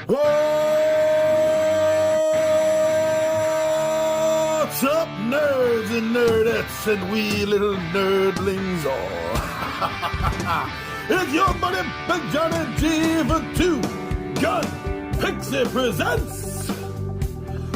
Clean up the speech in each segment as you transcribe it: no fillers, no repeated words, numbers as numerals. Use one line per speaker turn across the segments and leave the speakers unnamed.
What's up, nerds and nerdettes and wee little nerdlings all? It's your buddy Big Johnny G for Two Gun Pixie presents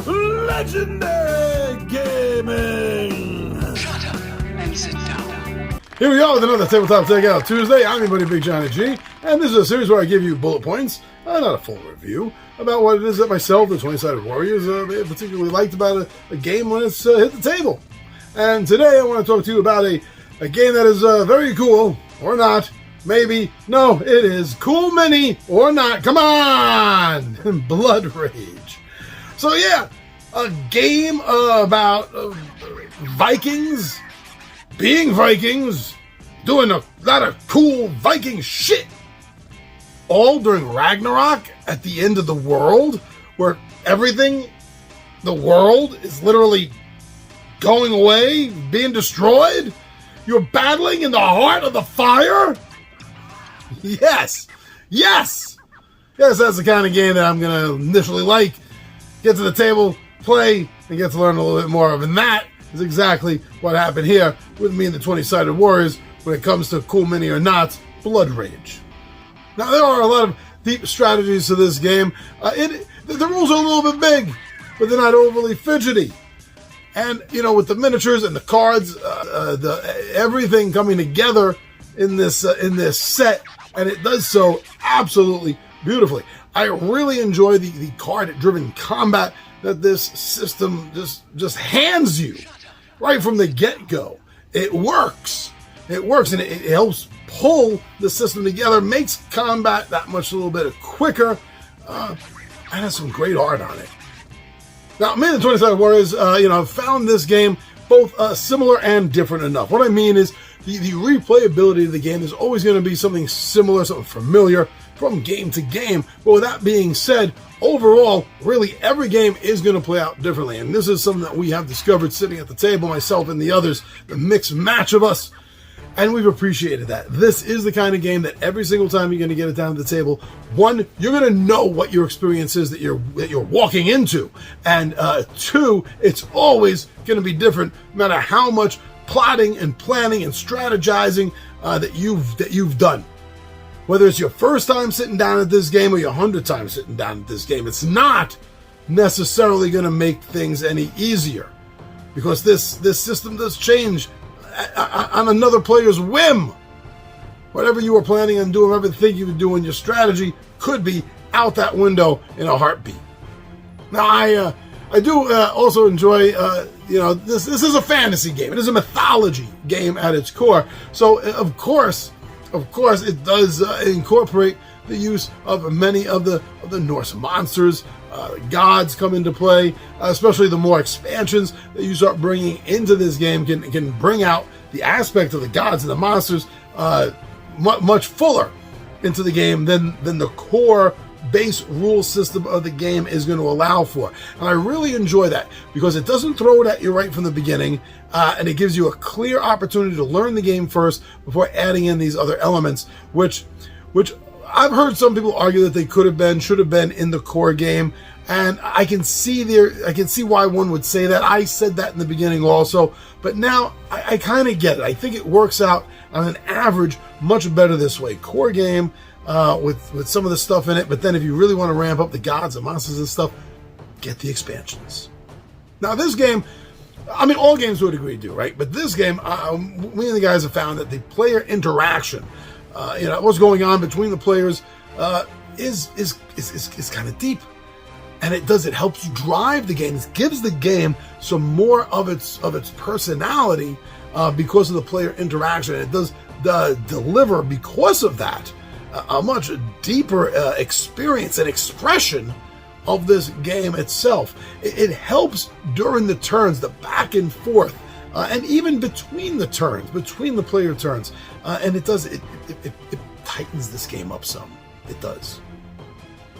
Legendary Gaming.
Shut up and sit down.
Here we are with another Tabletop Takeout Tuesday. I'm your buddy Big Johnny G, and this is a series where I give you bullet points, not a full review, about what it is that myself, the 20-Sided Warriors, particularly liked about a game when it's hit the table. And today I want to talk to you about a game that is very cool, or not, maybe, no, it is cool mini, or not, come on, Blood Rage. So yeah, a game about Vikings, being Vikings, doing a lot of cool Viking shit, all during Ragnarok at the end of the world, where everything, the world, is literally going away, being destroyed. You're battling in the heart of the fire? Yes, that's the kind of game that I'm going to initially like, get to the table, play, and get to learn a little bit more of. And that is exactly what happened here with me and the 20-Sided Warriors when it comes to cool mini or not, Blood Rage. Now, there are a lot of deep strategies to this game. The rules are a little bit big, but they're not overly fidgety. And, you know, with the miniatures and the cards, everything coming together in this set, and it does so absolutely beautifully. I really enjoy the card-driven combat that this system just hands you right from the get-go. It works, and it helps pull the system together, makes combat that much a little bit quicker, and has some great art on it. Now, me and the 20-Sided Warriors, found this game both similar and different enough. What I mean is the replayability of the game is always going to be something similar, something familiar from game to game. But with that being said, overall, really every game is going to play out differently. And this is something that we have discovered sitting at the table, myself and the others, the mixed match of us. And we've appreciated that. This is the kind of game that every single time you're going to get it down to the table, one, you're going to know what your experience is that you're walking into, and two, it's always going to be different, no matter how much plotting and planning and strategizing that you've done. Whether it's your first time sitting down at this game or your 100th time sitting down at this game, it's not necessarily going to make things any easier, because this system does change on another player's whim. Whatever you were planning on doing, whatever you were doing, your strategy could be out that window in a heartbeat. Now, I do also enjoy, this is a fantasy game. It is a mythology game at its core. So, of course, it does incorporate the use of many of the Norse monsters. Gods come into play, especially the more expansions that you start bringing into this game can bring out the aspect of the gods and the monsters much fuller into the game than the core base rule system of the game is going to allow for. And I really enjoy that because it doesn't throw it at you right from the beginning, and it gives you a clear opportunity to learn the game first before adding in these other elements, which I've heard some people argue that they should have been in the core game, and I can see why one would say that. I said that in the beginning also, but now I kind of get it. I think it works out on an average much better this way. Core game with some of the stuff in it, but then if you really want to ramp up the gods and monsters and stuff, get the expansions. Now this game, I mean, all games to a degree do, right? But this game, we and the guys have found that the player interaction, what's going on between the players, is kind of deep, and it helps you drive the game. It gives the game some more of its personality because of the player interaction. It does deliver because of that a much deeper experience and expression of this game itself. It helps during the turns, the back and forth. And even between the turns, between the player turns, and it tightens this game up some. It does.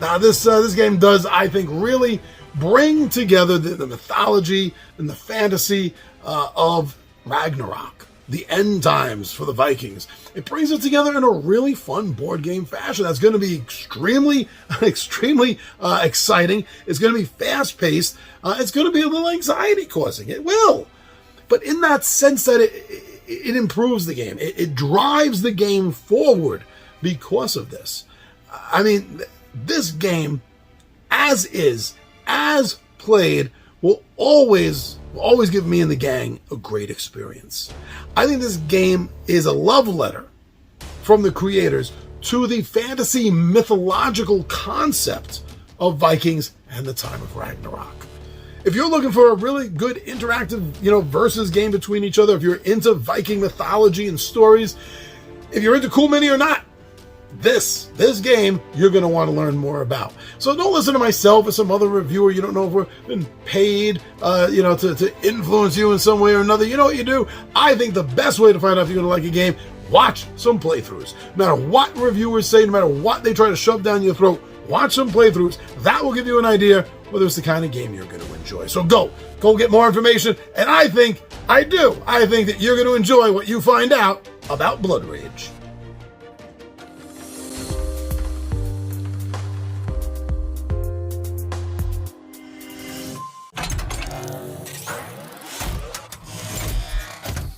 Now, this game does, I think, really bring together the mythology and the fantasy of Ragnarok. the end times for the Vikings. It brings it together in a really fun board game fashion. That's going to be extremely exciting. It's going to be fast-paced. It's going to be a little anxiety-causing. It will. But in that sense that it improves the game. It drives the game forward because of this. I mean, this game, as is, as played, will always give me and the gang a great experience. I think this game is a love letter from the creators to the fantasy mythological concept of Vikings and the time of Ragnarok. If you're looking for a really good interactive, versus game between each other, if you're into Viking mythology and stories, if you're into Cool Mini or not, this game you're going to want to learn more about. So don't listen to myself or some other reviewer. You don't know if we're been paid, to influence you in some way or another. You know what you do? I think the best way to find out if you're going to like a game, watch some playthroughs. No matter what reviewers say, no matter what they try to shove down your throat, watch some playthroughs. That will give you an idea whether it's the kind of game you're going to enjoy. So go get more information. And I think that you're going to enjoy what you find out about Blood Rage.